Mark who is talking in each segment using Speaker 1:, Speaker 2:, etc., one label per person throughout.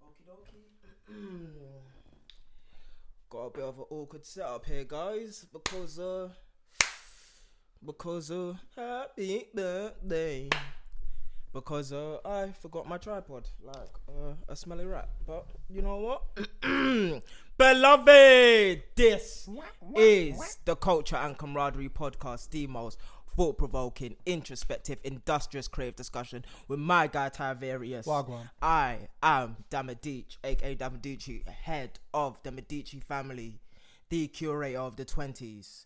Speaker 1: Okie dokie. Got a bit of an awkward setup here, guys, because happy birthday. Because I forgot my tripod, like a smelly rat. But you know what? Beloved, this is the Culture and Camaraderie podcast, the most thought-provoking, introspective, industrious, creative discussion with my guy Tiberius.
Speaker 2: Wagwan.
Speaker 1: I am Damilare, aka Damilare, head of the Medici family, the curator of the 20s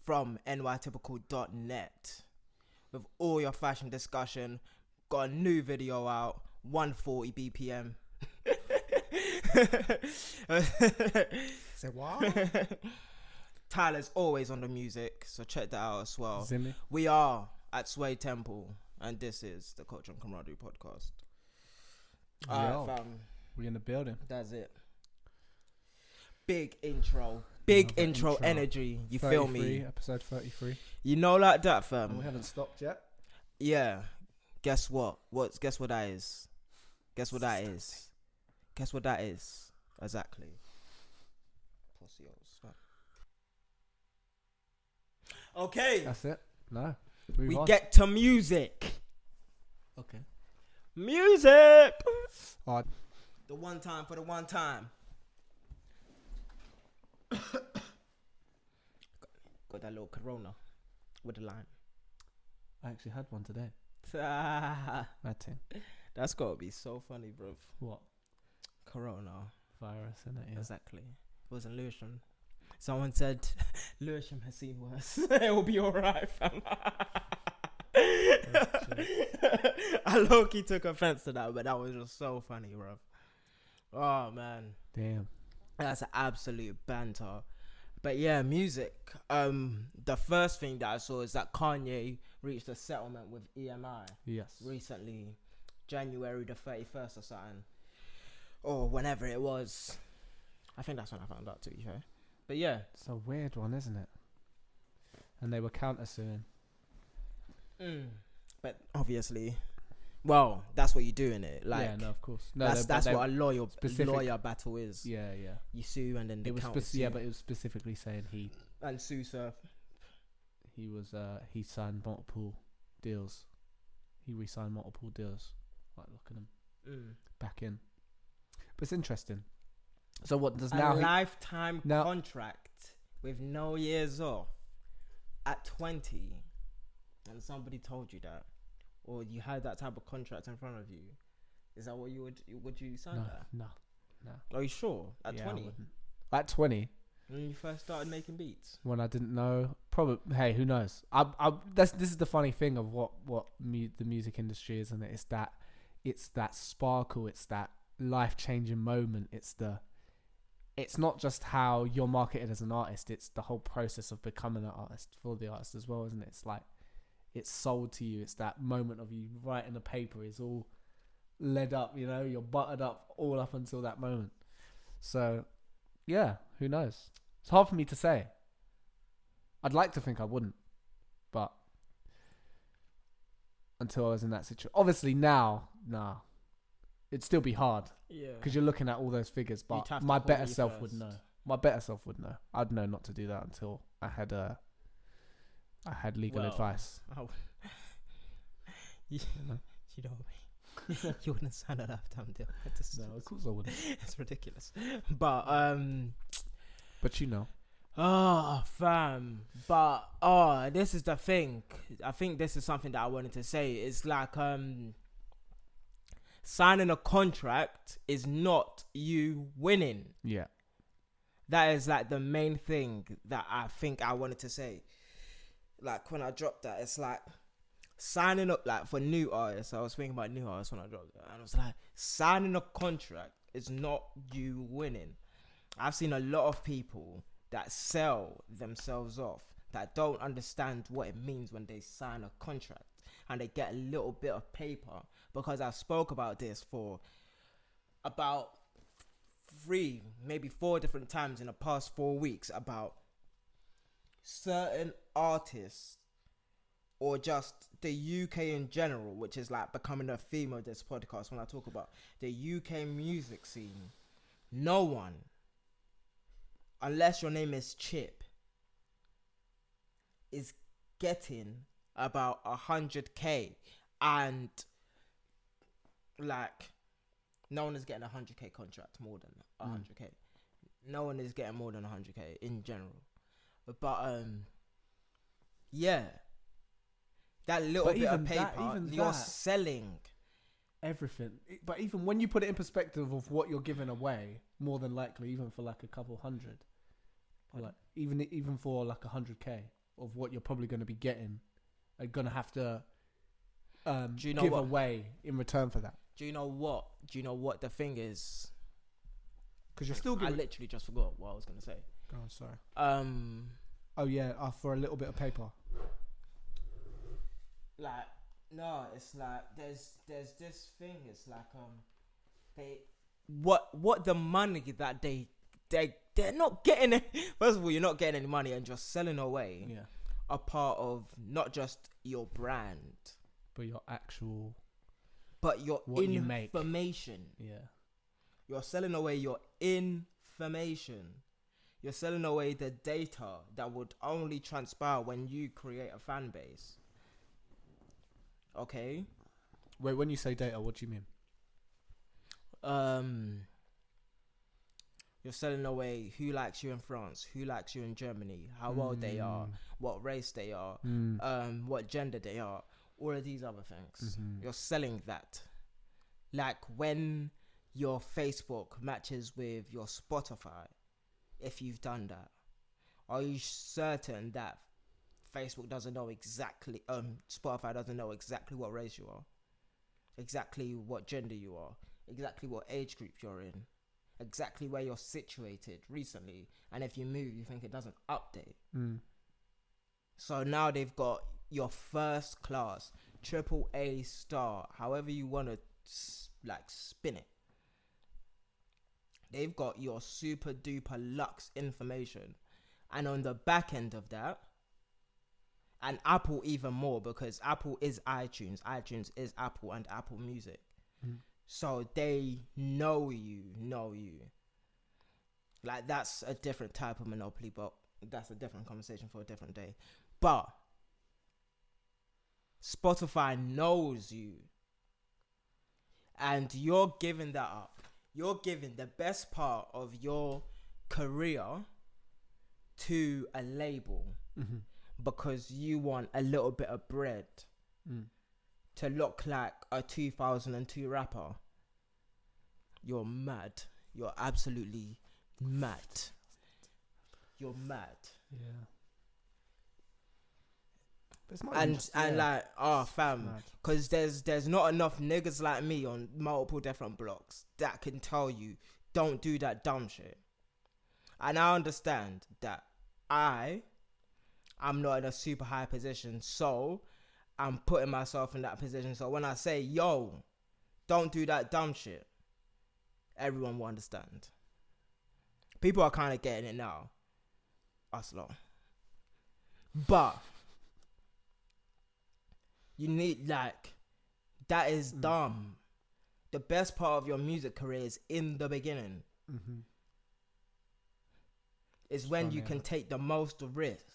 Speaker 1: from nytypical.net. With all your fashion discussion, got a new video out, 140 BPM.
Speaker 2: Say what?
Speaker 1: Tyler's always on the music, so check that out as well.
Speaker 2: Zimmy.
Speaker 1: We are at Sway Temple, and this is the Culture and Camaraderie podcast.
Speaker 2: Yo, we in the building.
Speaker 1: That's it. Big intro. Big intro energy. You feel me?
Speaker 2: Episode 33.
Speaker 1: You know, like that, fam.
Speaker 2: And we haven't stopped yet.
Speaker 1: Yeah. Guess what? Guess what that is? Guess what that is? Guess what that is? Exactly. Okay.
Speaker 2: That's it. No.
Speaker 1: We get to music.
Speaker 2: Okay.
Speaker 1: Music. The one time for the one time. Got that little Corona with the lime.
Speaker 2: I actually had one today. That thing.
Speaker 1: That's gotta be so funny, bro.
Speaker 2: What?
Speaker 1: Corona
Speaker 2: Virus, innit? Yeah.
Speaker 1: Exactly. It wasn't Lewisham. Someone said Lewisham has seen worse. It will be alright, fam. I low-key took offense to that, but that was just so funny, bro. Oh man.
Speaker 2: Damn.
Speaker 1: That's an absolute banter. But yeah, music. The first thing that I saw is that Kanye reached a settlement with EMI.
Speaker 2: Yes.
Speaker 1: Recently, January the 31st or something. Or whenever it was. I think that's when I found out too, yeah. But yeah.
Speaker 2: It's a weird one, isn't it? And they were countersuing.
Speaker 1: But obviously, well, that's what you do in it. Like,
Speaker 2: yeah, no, of course. No,
Speaker 1: that's what a lawyer battle is.
Speaker 2: Yeah, yeah.
Speaker 1: You sue and then they counter-sue.
Speaker 2: Yeah, but it was specifically saying
Speaker 1: and sue surf.
Speaker 2: He was he signed multiple deals. He re-signed multiple deals. Like, look at him back in. But it's interesting. So what does now?
Speaker 1: A lifetime contract with no years off at 20, and somebody told you that, or you had that type of contract in front of you. Is that what would you sign that? No. Are you sure? At 20?
Speaker 2: At 20.
Speaker 1: When you first started making beats?
Speaker 2: When I didn't know. Probably. Hey, who knows? This is the funny thing of what the music industry is, and it's that sparkle. It's that life-changing moment. It's not just how you're marketed as an artist. It's the whole process of becoming an artist for the artist as well, isn't it? It's like it's sold to you. It's that moment of you writing a paper is all led up. You know, you're buttered up all up until that moment. So, yeah, who knows? It's hard for me to say. I'd like to think I wouldn't, but until I was in that situation. Obviously now, nah. It'd still be hard. Yeah. Because you're looking at all those figures, but my better self would know. My better self would know. I'd know not to do that until I had legal advice.
Speaker 1: You know you wouldn't sign a lifetime deal.
Speaker 2: No, of course I wouldn't.
Speaker 1: It's ridiculous. But
Speaker 2: you know.
Speaker 1: Oh, fam. But this is the thing. I think this is something that I wanted to say. It's like signing a contract is not you winning. Yeah. That is like the main thing that I think I wanted to say. Like when I dropped that, it's like signing up like for new artists. I was thinking about new artists when I dropped that. And I was like, signing a contract is not you winning. I've seen a lot of people that sell themselves off that don't understand what it means when they sign a contract and they get a little bit of paper. Because I spoke about this for about 3, maybe 4 different times in the past 4 weeks about certain artists or just the UK in general, which is like becoming a theme of this podcast when I talk about the UK music scene, no one, unless your name is Chip, is getting about 100k, and like no one is getting a 100k contract more than 100k. No one is getting more than 100k in general. But yeah, that little bit of paper, you're selling
Speaker 2: everything. But even when you put it in perspective of what you're giving away, more than likely, even for like a couple hundred, or like even for like 100k of what you're probably going to be getting, are going to have to give away in return for that.
Speaker 1: Do you know what the thing is?
Speaker 2: Because you're still giving...
Speaker 1: I literally just forgot what I was going to say.
Speaker 2: Go on, sorry. Oh yeah, for a little bit of paper.
Speaker 1: Like, no, it's like there's this thing. It's like what the money that they're not getting it. First of all, you're not getting any money and just selling away.
Speaker 2: Yeah.
Speaker 1: A part of not just your brand,
Speaker 2: but your actual,
Speaker 1: but your information.
Speaker 2: Yeah.
Speaker 1: You're selling away your information. You're selling away the data that would only transpire when you create a fan base. Okay?
Speaker 2: Wait, when you say data, what do you mean?
Speaker 1: You're selling away who likes you in France, who likes you in Germany, how old they are, what race they are, what gender they are, all of these other things. Mm-hmm. You're selling that. Like when your Facebook matches with your Spotify, if you've done that, are you certain that Facebook doesn't know exactly, Spotify doesn't know exactly what race you are, exactly what gender you are, exactly what age group you're in, exactly where you're situated recently, and if you move, you think it doesn't update. So now they've got your first class, AAA star, however you want to spin it. They've got your super duper luxe information, and on the back end of that, and Apple even more, because Apple is iTunes is Apple and Apple Music. So they know you. Like, that's a different type of monopoly, but that's a different conversation for a different day. But Spotify knows you, and you're giving that up. You're giving the best part of your career to a label because you want a little bit of bread to look like a 2002 rapper. You're mad. You're absolutely mad. You're mad.
Speaker 2: Yeah.
Speaker 1: And like, fam, because there's not enough niggas like me on multiple different blocks that can tell you don't do that dumb shit. And I understand that I'm not in a super high position, so I'm putting myself in that position. So when I say, yo, don't do that dumb shit, everyone will understand. People are kind of getting it now. Us lot. But you need, like, that is dumb. The best part of your music career is in the beginning. It's when you can take the most risk.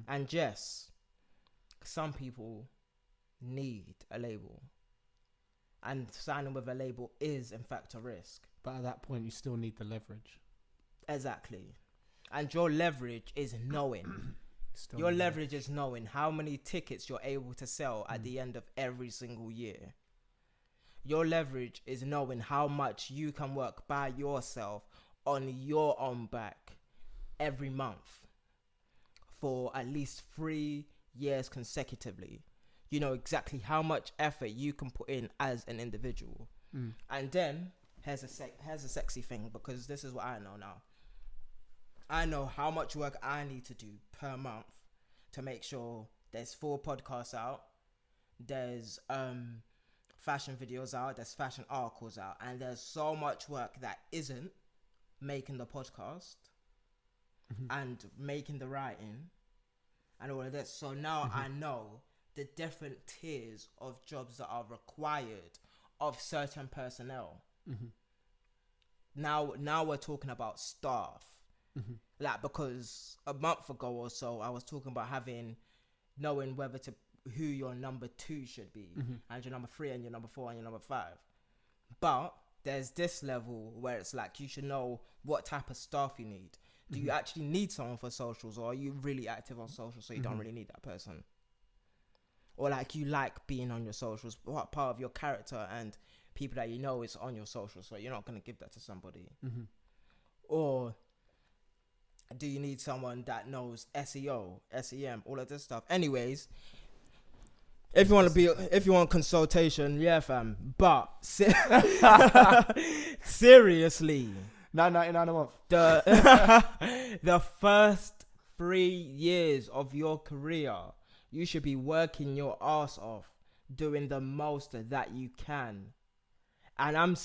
Speaker 1: And yes, some people need a label. And signing with a label is, in fact, a risk.
Speaker 2: But at that point, you still need the leverage.
Speaker 1: Exactly. And your leverage is knowing. Your leverage is knowing how many tickets you're able to sell at the end of every single year. Your leverage is knowing how much you can work by yourself on your own back every month for at least 3 years consecutively. You know exactly how much effort you can put in as an individual. And then here's a sexy thing, because this is what I know now. I know how much work I need to do per month to make sure there's 4 podcasts out, there's fashion videos out, there's fashion articles out, and there's so much work that isn't making the podcast and making the writing and all of this. So now I know the different tiers of jobs that are required of certain personnel. Now we're talking about staff. Like, because a month ago or so, I was talking about knowing who your number 2 should be, and your number 3, and your number 4, and your number 5. But there's this level where it's like you should know what type of staff you need. Do you actually need someone for socials, or are you really active on socials so you don't really need that person? Or like you like being on your socials, what part of your character and people that you know is on your socials, so you're not going to give that to somebody. Or do you need someone that knows SEO, SEM, all of this stuff? Anyways, if you want consultation, yeah, fam. But seriously,
Speaker 2: $9.99 a month.
Speaker 1: The first 3 years of your career, you should be working your ass off, doing the most that you can. And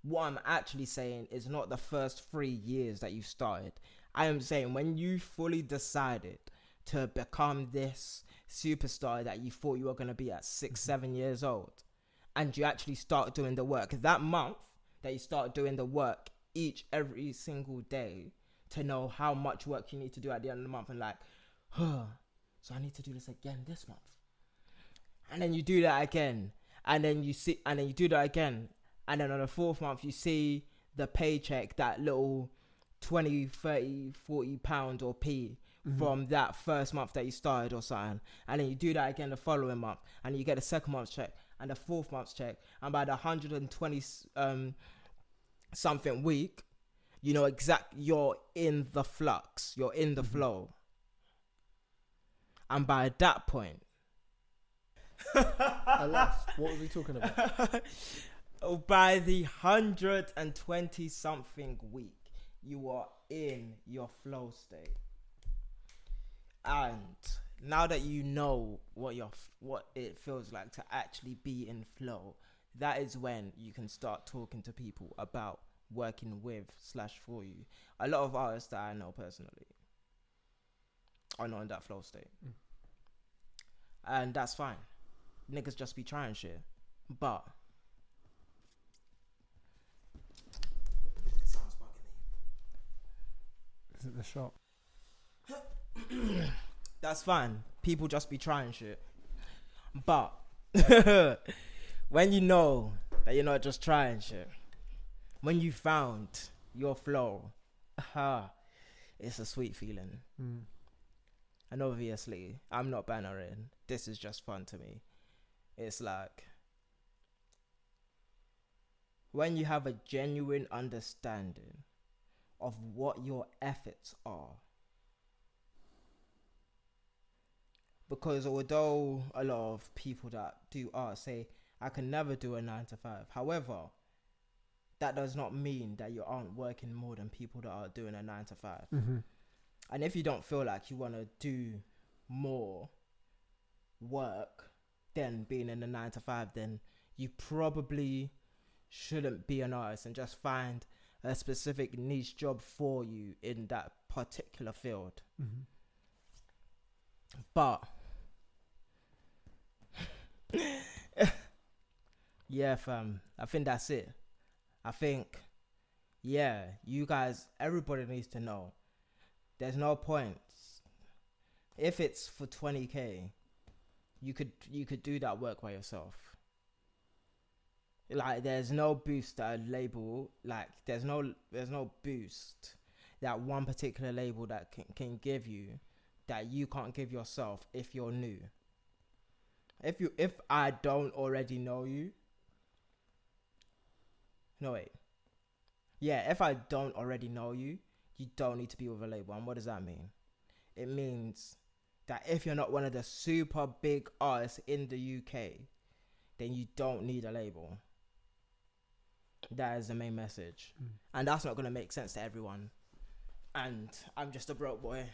Speaker 1: what I'm actually saying is not the first 3 years that you started. I am saying when you fully decided to become this superstar that you thought you were going to be at 6-7 years old, and you actually start doing the work that month, that you start doing the work every single day to know how much work you need to do at the end of the month, and like, so I need to do this again this month. And then you do that again, and then you do that again, and then on the 4th month you see the paycheck, that little 20, 30, 40 pound or p from that first month that you started or something, and then you do that again the following month, and you get the 2nd month's check and the 4th month's check, and by the 120 something week, you know you're in the flux, you're in the flow, and by that point,
Speaker 2: alas, what was he talking about?
Speaker 1: By the 120 something week, you are in your flow state. And now that you know what it feels like to actually be in flow, that is when you can start talking to people about working with / for you. A lot of artists that I know personally are not in that flow state. And that's fine. Niggas just be trying shit. But it sounds bugging me.
Speaker 2: Is it the shop?
Speaker 1: That's fine. People just be trying shit. But when you know that you're not just trying shit, when you found your flow, it's a sweet feeling. And obviously, I'm not bannering. This is just fun to me. It's like when you have a genuine understanding of what your efforts are. Because although a lot of people that do art say, I can never do a 9 to 5. However, that does not mean that you aren't working more than people that are doing a 9 to 5. And if you don't feel like you want to do more work than being in a 9 to 5, then you probably shouldn't be an artist, and just find a specific niche job for you in that particular field. But yeah, fam, I think that's it. I think, yeah, you guys, everybody needs to know there's no point. If it's for 20k, you could do that work by yourself. Like, there's no boost that a label, like, there's no boost that one particular label that can give you that you can't give yourself if you're new. If I don't already know you, no wait, yeah, if I don't already know you, you don't need to be with a label. And what does that mean? It means that if you're not one of the super big artists in the UK, then you don't need a label. That is the main message. And that's not going to make sense to everyone. And I'm just a broke boy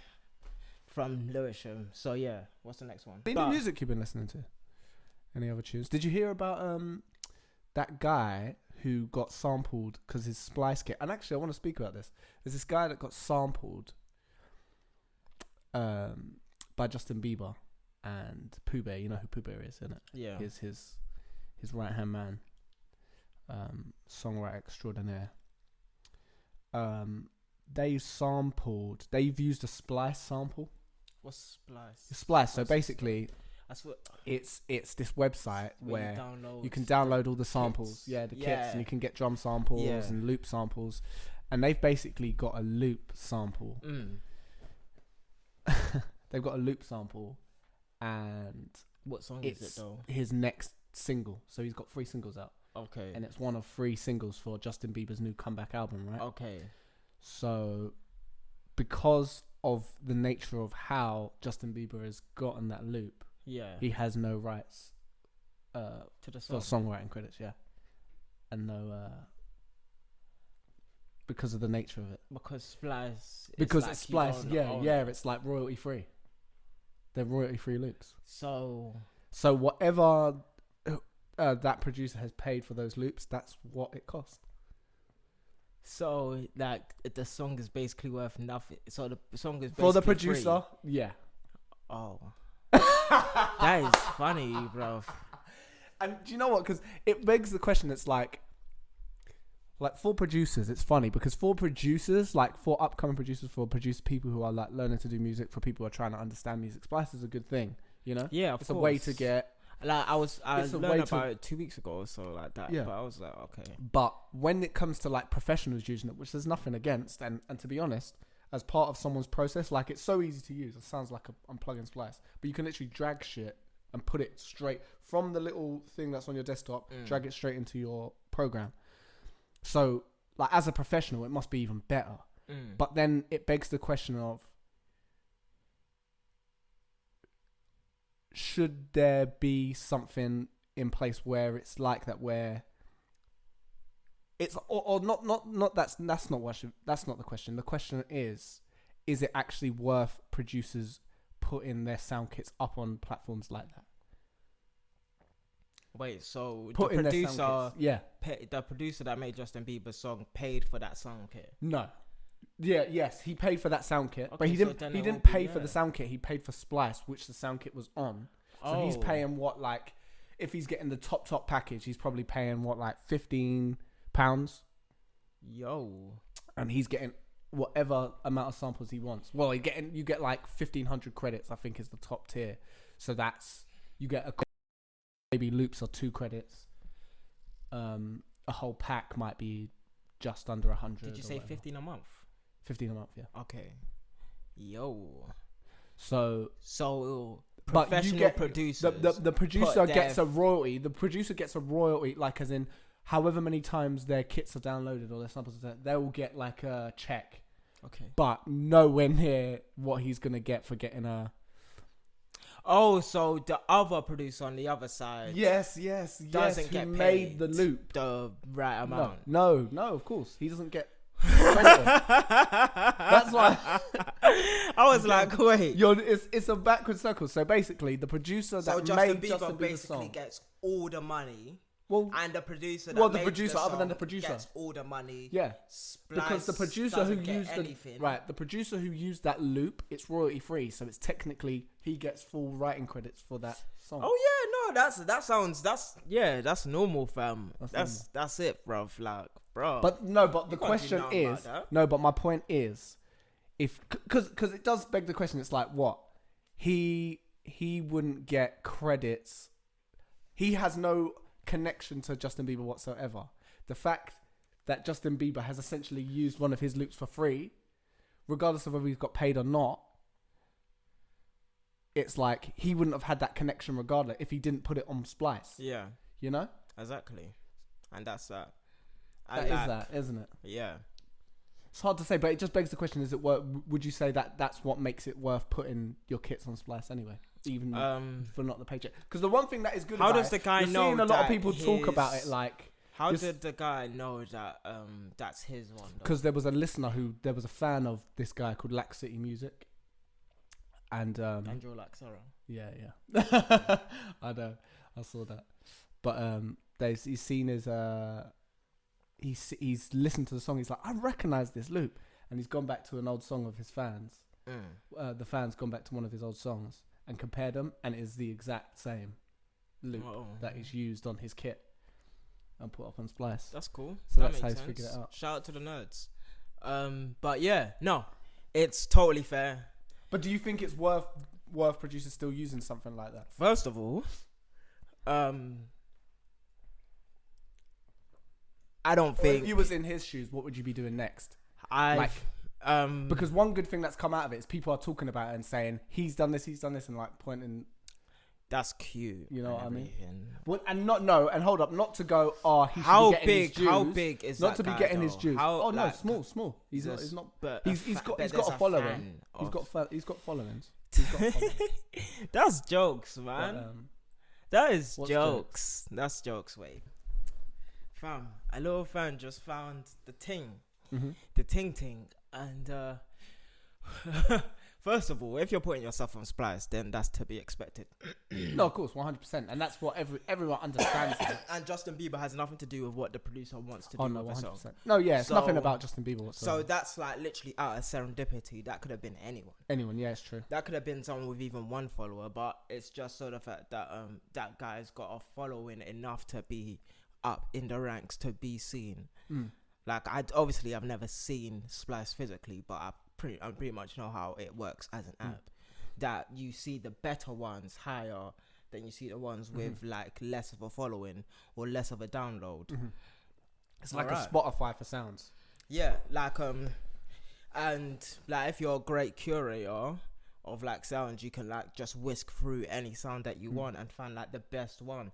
Speaker 1: from Lewisham. So yeah, what's the next one?
Speaker 2: Any music you've been listening to? Any other tunes? Did you hear about that guy who got sampled because his Splice Kit? And actually, I want to speak about this. There's this guy that got sampled by Justin Bieber. and Pooh Bear. You know who Pooh Bear is, isn't it?
Speaker 1: Yeah.
Speaker 2: His right hand man, songwriter extraordinaire. They've used a Splice sample.
Speaker 1: What's Splice?
Speaker 2: Splice. So basically,
Speaker 1: that's what
Speaker 2: it's this website where you can
Speaker 1: stuff,
Speaker 2: download all the samples.
Speaker 1: kits.
Speaker 2: Kits, and you can get drum samples and loop samples, and they've basically got a loop sample. They've got a loop sample, and
Speaker 1: what song is it though?
Speaker 2: His next single. So he's got 3 singles out.
Speaker 1: Okay.
Speaker 2: And it's one of 3 singles for Justin Bieber's new comeback album, right?
Speaker 1: Okay.
Speaker 2: So, because of the nature of how Justin Bieber has gotten that loop, he has no rights
Speaker 1: to the song.
Speaker 2: for songwriting credits, and no because of the nature of it.
Speaker 1: Because Splice.
Speaker 2: Because it's Splice, it's like royalty free. They're royalty free loops. So whatever that producer has paid for those loops, that's what it cost.
Speaker 1: So like the song is basically worth nothing. So the song is basically
Speaker 2: for the producer,
Speaker 1: free.
Speaker 2: Yeah.
Speaker 1: Oh, that is funny, bro.
Speaker 2: And do you know what? Because it begs the question. It's like for producers, it's funny because for producers, like for upcoming producers, for people who are like learning to do music, for people who are trying to understand music, Splice is a good thing. You know?
Speaker 1: Yeah,
Speaker 2: it's a way to get.
Speaker 1: Like I learned about it 2 weeks ago or so like that. Yeah. But I was like, okay.
Speaker 2: But when it comes to like professionals using it, which there's nothing against, and to be honest, as part of someone's process, like it's so easy to use. It sounds like I'm plugging Splice, but you can literally drag shit and put it straight from the little thing that's on your desktop, drag it straight into your program. So like as a professional, it must be even better. But then it begs the question of, should there be something in place where it's like that, where it's or not that's not the question. The question is it actually worth producers putting their sound kits up on platforms like that?
Speaker 1: Wait, so
Speaker 2: the
Speaker 1: producer, the producer that made Justin Bieber's song paid for that sound kit?
Speaker 2: No. Yes, he paid for that sound kit,
Speaker 1: okay,
Speaker 2: but he didn't pay for the sound kit. He paid for Splice, which the sound kit was on. So he's paying what, like, if he's getting the top package, he's probably paying what, like £15.
Speaker 1: Yo.
Speaker 2: And he's getting whatever amount of samples he wants. Well, you get like 1,500 credits, I think, is the top tier. So that's, you get maybe loops or 2 credits. A whole pack might be just under 100.
Speaker 1: Did you say 15 a month?
Speaker 2: 15 a month, yeah.
Speaker 1: Okay. Yo.
Speaker 2: So
Speaker 1: professional producers.
Speaker 2: The producer gets a royalty. The producer gets a royalty, like as in however many times their kits are downloaded or their samples, they will get like a check.
Speaker 1: Okay.
Speaker 2: But nowhere near what he's gonna get for getting a.
Speaker 1: Oh, so the other producer on the other side.
Speaker 2: Yes.
Speaker 1: Doesn't get paid
Speaker 2: made the loop
Speaker 1: the right amount.
Speaker 2: No, of course he doesn't get. That's why
Speaker 1: I was like, wait,
Speaker 2: it's a backward circle. So basically, the producer that made Justin Bieber's song
Speaker 1: gets all the money.
Speaker 2: Well,
Speaker 1: and the producer
Speaker 2: other than the producer
Speaker 1: gets all the money.
Speaker 2: Yeah, because the producer who used the producer who used that loop, it's royalty free, so it's technically he gets full writing credits for that song.
Speaker 1: Oh yeah, no, that's normal, fam. That's it, bruv. Like, bro.
Speaker 2: But the question is, but my point is, because it does beg the question. It's like, what he wouldn't get credits. He has no connection to Justin Bieber whatsoever. The fact that Justin Bieber has essentially used one of his loops for free, regardless of whether he's got paid or not, it's like he wouldn't have had that connection regardless if he didn't put it on Splice.
Speaker 1: Yeah.
Speaker 2: You know?
Speaker 1: Exactly. And that's that.
Speaker 2: That, isn't it?
Speaker 1: Yeah.
Speaker 2: It's hard to say, but it just begs the question, is it worth, would you say that that's what makes it worth putting your kits on Splice anyway? Even for not the paycheck? Because the one thing that is good
Speaker 1: how
Speaker 2: about
Speaker 1: does the guy
Speaker 2: you're
Speaker 1: know
Speaker 2: seeing a lot of people talk about it like...
Speaker 1: How did the guy know that that's his one?
Speaker 2: Because there was a listener there was a fan of this guy called Lack City Music. And
Speaker 1: Andrew Laxara.
Speaker 2: Yeah. I know. I saw that. But he's seen his... He's listened to the song. He's like, I recognize this loop. And he's gone back to an old song of his fans. The fans gone back to one of his old songs. and compared them, and it is the exact same loop that is used on his kit and put up on Splice.
Speaker 1: That's cool.
Speaker 2: So
Speaker 1: that
Speaker 2: that's how
Speaker 1: makes
Speaker 2: he's
Speaker 1: sense.
Speaker 2: figured it out.
Speaker 1: Shout out to the nerds. But yeah, no, it's totally fair.
Speaker 2: But do you think it's worth producers still using something like that?
Speaker 1: First of all, I don't think.
Speaker 2: If you was in his shoes, what would you be doing next? Because one good thing that's come out of it is people are talking about it and saying he's done this, and like pointing.
Speaker 1: That's cute.
Speaker 2: You know what I mean? Well, and hold up, not to go. He should be getting his dues.
Speaker 1: How big is
Speaker 2: not
Speaker 1: that
Speaker 2: to be
Speaker 1: guy,
Speaker 2: getting
Speaker 1: though?
Speaker 2: his dues?
Speaker 1: Like,
Speaker 2: small. He's not.
Speaker 1: But
Speaker 2: he's got a following. He's got followings.
Speaker 1: That's jokes, man.
Speaker 2: But,
Speaker 1: that is jokes. That's jokes. Wait, fam. A little fan just found the ting, the ting, and first of all, if you're putting yourself on Splice, then that's to be expected.
Speaker 2: No, of course, 100%, and that's what everyone understands.
Speaker 1: And Justin Bieber has nothing to do with what the producer wants to do.
Speaker 2: Oh no,
Speaker 1: with
Speaker 2: 100%. No, yeah, it's nothing about Justin Bieber whatsoever.
Speaker 1: So that's like literally out of serendipity. That could have been anyone.
Speaker 2: Anyone, yeah, it's true.
Speaker 1: That could have been someone with even one follower, but it's just sort of the fact that that guy's got a following enough to be up in the ranks to be seen. Like I've never seen Splice physically, but I pretty much know how it works as an app. That you see the better ones higher than you see the ones with like less of a following or less of a download.
Speaker 2: It's like a Spotify for sounds.
Speaker 1: Yeah, like and like if you're a great curator of like sounds, you can like just whisk through any sound that you want and find like the best one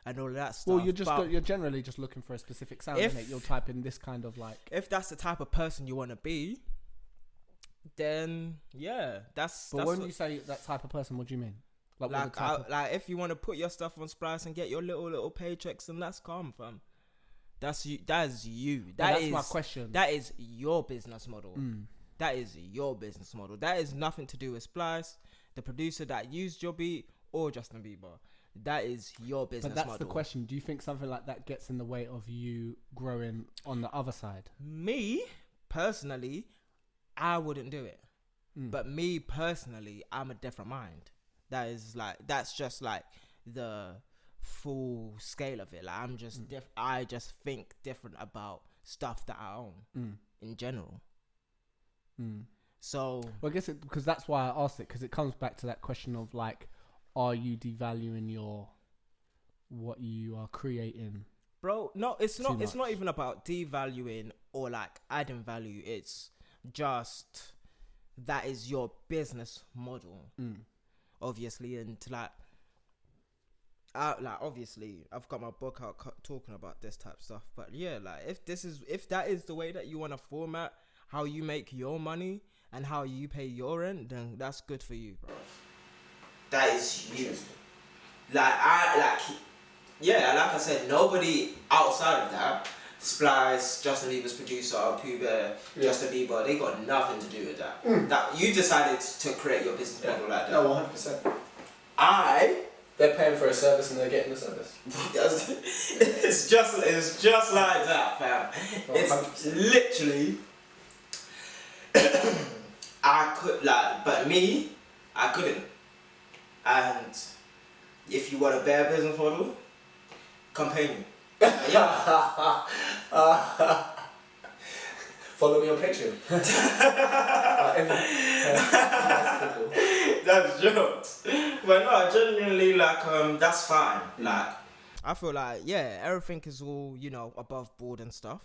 Speaker 1: and all that stuff.
Speaker 2: Well, you're generally just looking for a specific sound, isn't it? You'll type in this kind of like.
Speaker 1: If that's the type of person you want to be, then yeah, that's.
Speaker 2: But when you say that type of person, what do you mean?
Speaker 1: Like if you want to put your stuff on Splice and get your little paychecks, then that's calm, fam. That's you. That is you.
Speaker 2: That's my question.
Speaker 1: That is your business model. That is your business model. That is nothing to do with Splice, the producer that used your beat, or Justin Bieber. That is your business model. But that's
Speaker 2: the question. Do you think something like that gets in the way of you growing on the other side?
Speaker 1: Me, personally, I wouldn't do it. But me, personally, I'm a different mind. That's just like the full scale of it. Like I'm just I just think different about stuff that I own in general. So
Speaker 2: well, I guess because that's why I asked it, because it comes back to that question of like, are you devaluing what you are creating?
Speaker 1: Bro, no, it's not. It's not even about devaluing or like adding value. It's just that is your business model, obviously, and obviously, I've got my book out talking about this type of stuff. But yeah, like if that is the way that you want to format how you make your money and how you pay your rent, then that's good for you, bro. That is you. Like I said, nobody outside of that, Splice, Justin Bieber's producer, Bieber, Justin Bieber, they got nothing to do with that. That you decided to create your business model like that.
Speaker 2: No, 100%. They're paying for a service and they're getting the service.
Speaker 1: it's just like that, fam. No, it's literally. But me, I couldn't. And if you want a better business model, come pay me.
Speaker 2: Follow me on Patreon.
Speaker 1: That's jokes. But no, genuinely, that's fine. Like, I feel like, yeah, everything is all, above board and stuff.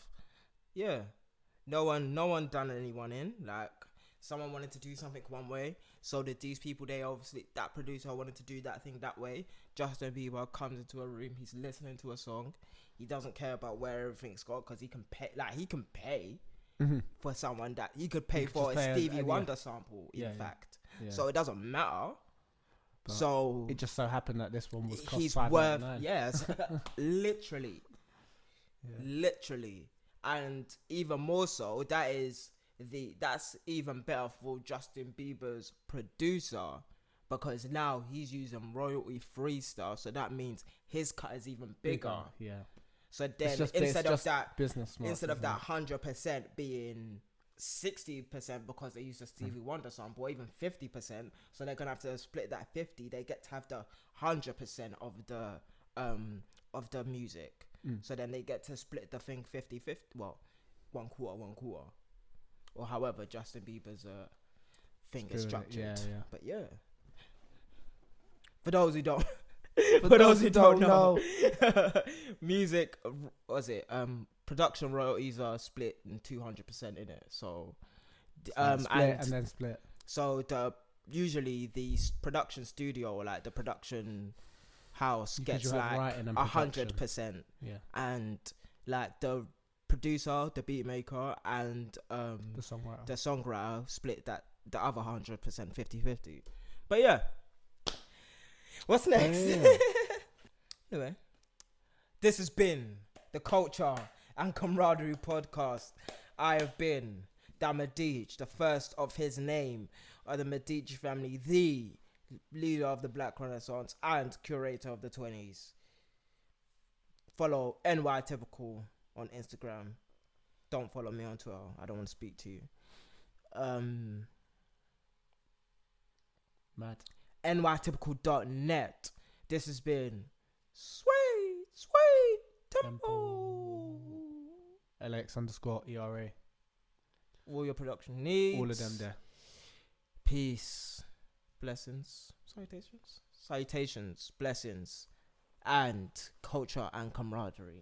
Speaker 1: Yeah. No one done anyone in. Like, someone wanted to do something one way, so did these people. That producer wanted to do that thing that way. Justin Bieber comes into a room, he's listening to a song. He doesn't care about where everything's got, because he can pay. Like, he can pay for someone that he could pay for a Stevie Wonder sample, in fact. Yeah. So it doesn't matter. But so
Speaker 2: it just so happened that this one was cost
Speaker 1: he's
Speaker 2: $5.99.
Speaker 1: worth, yes, literally. And even more so, that's even better for Justin Bieber's producer, because now he's using royalty-free stuff, so that means his cut is even bigger.
Speaker 2: Yeah.
Speaker 1: So then instead of that 100% being 60% because they use the Stevie Wonder sample, or even 50%. So they're gonna have to split that 50. They get to have the 100% of the music. So then they get to split the thing 50-50. Well, one quarter, or however Justin Bieber's thing is structured.
Speaker 2: Yeah.
Speaker 1: But yeah, for those who don't. For those who don't know, music, production royalties are split in 200% in it. So,
Speaker 2: split.
Speaker 1: So usually the production studio, or like the production house, gets like 100%.
Speaker 2: Yeah.
Speaker 1: And like the producer, the beat maker, and the songwriter split that the other 100%, 50-50. But yeah. What's next? Anyway, this has been the Culture and Camaraderie podcast. I have been Damilare, the first of his name of the Medici family, the leader of the Black Renaissance and curator of the 20s. Follow NY Typical on Instagram. Don't follow me on Twitter. I don't want to speak to you.
Speaker 2: Mad.
Speaker 1: nytypical.net. This has been Sweet Tempo.
Speaker 2: Alex_ERA.
Speaker 1: All your production needs.
Speaker 2: All of them there.
Speaker 1: Peace. Blessings. Salutations. Blessings. And culture and camaraderie.